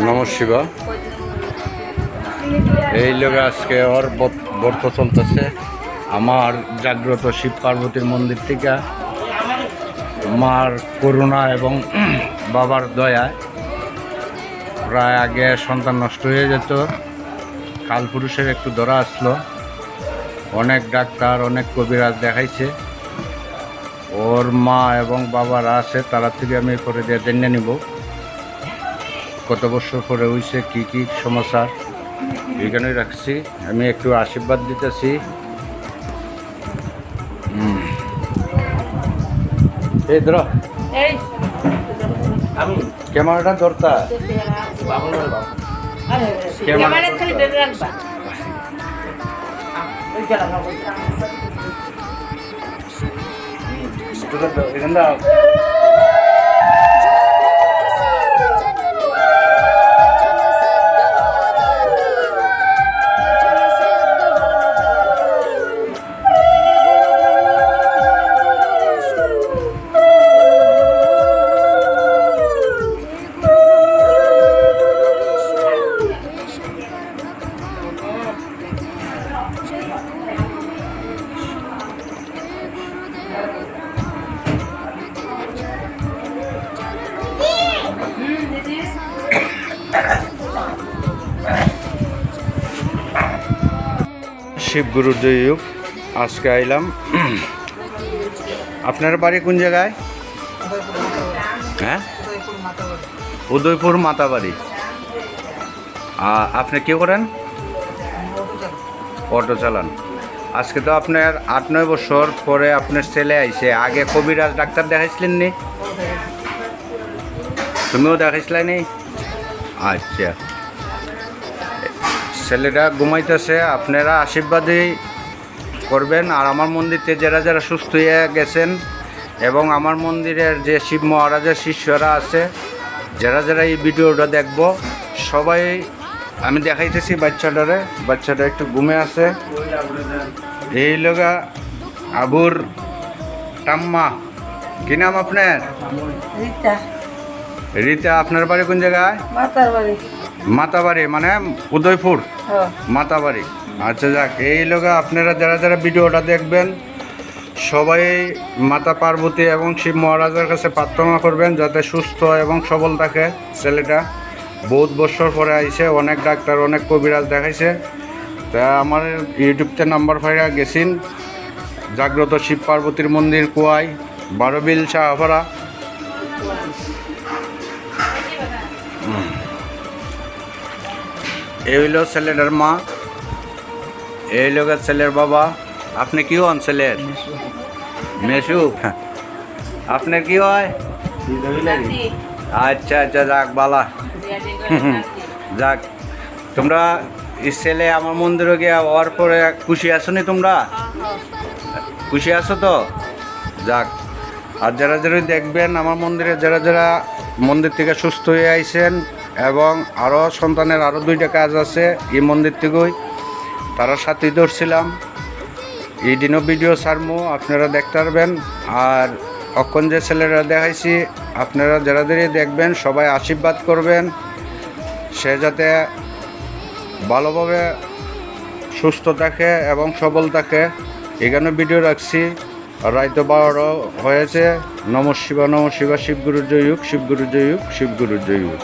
নমঃ শিবা। এই লোকে আজকে ওর ব্রত চলতেছে আমার জাগ্রত শিব পার্বতীর মন্দির থেকে। মার করুণা এবং বাবার দয়ায় প্রায় আগে সন্তান নষ্ট হয়ে যেত, কালপুরুষের একটু ধরা আসলো। অনেক ডাক্তার অনেক কবিরাজ দেখাইছে, ওর মা এবং বাবারা আছে, তারা থেকে আমি করে দিয়ে জেনে নিব কত বছর পরে হইছে, কি কি সমস্যা। এখানেই রাখছি, আমি একটু আশীর্বাদ দিতেছি। এই ধর ক্যামেরাটা ধরতা, এখানে শিবগুরুর জয়ুগ। আজকে আইলাম। আপনার বাড়ি কোন জায়গায়? হ্যাঁ, উদয়পুর মাতাবাড়ি। আপনি কি করেন? অটো চালান। আজকে তো আপনার 8-9 বছর পরে আপনার ছেলে আইছে। আগে কবিরাজ ডাক্তার দেখাইছিলেন নি? তুমিও দেখাইছিলা নি? আচ্ছা, ছেলেটা ঘুমাইতেছে, আপনারা আশীর্বাদই করবেন। আর আমার মন্দিরতে যারা যারা সুস্থ হয়ে গেছেন এবং আমার মন্দিরের যে শিব মহারাজের শিষ্যরা আছে, যারা যারা এই ভিডিওটা দেখব, সবাই আমি দেখাইতেছি বাচ্চাটা একটু ঘুমে আছে। এই লগা আবুর টাম্মা। কি নাম আপনার? রীতা। আপনার বাড়ি কোন জায়গায়? মাতাবাড়ি মানে উদয়পুর মাতাবাড়ি। আচ্ছা, যাক, এই লোকে আপনারা যারা যারা ভিডিওটা দেখবেন সবাই মাতা পার্বতী এবং শিব মহারাজের কাছে প্রার্থনা করবেন যাতে সুস্থ এবং সবল থাকে ছেলেটা। বহুত বছর পরে আইছে, অনেক ডাক্তার অনেক কবিরাজ দেখাইছে। তা আমার ইউটিউবতে নাম্বার ফাইরা গেছিন, জাগ্রত শিব পার্বতীর মন্দির, কুয়াই 12 বিল শাহপাড়া। এই হইল ছেলেটার মা, এই লোক ছেলের বাবা। আপনি কি হন ছেলের? মেসু। আপনার কি হয়? আচ্ছা আচ্ছা, যাক বালা। যাক, তোমরা ছেলে আমার মন্দিরে গিয়ে হওয়ার পরে খুশি আছো নি? তোমরা খুশি আছো তো? যাক, আর যারা যারা দেখবেন আমার মন্দিরে, যারা যারা মন্দির থেকে সুস্থ হয়ে আইছেন এবং আরও সন্তানের আরও 2টা কাজ আছে এই মন্দির থেকেই, তারা সাথে ধরছিলাম। এই দিনও ভিডিও ছাড়মু, আপনারা দেখতে পারবেন। আর অক্ষণ যে ছেলেরা দেখাইছি, আপনারা যারা যারা দেখবেন সবাই আশীর্বাদ করবেন সে যাতে ভালোভাবে সুস্থ থাকে এবং সবল থাকে। এখানে ভিডিও রাখছি। রাইতো 12 হয়েছে। নমঃ শিবা, নমঃ শিবা। শিবগুরুর জয়ুগ, শিবগুরুর জয়ুগ, শিবগুরুর জয়ুগ।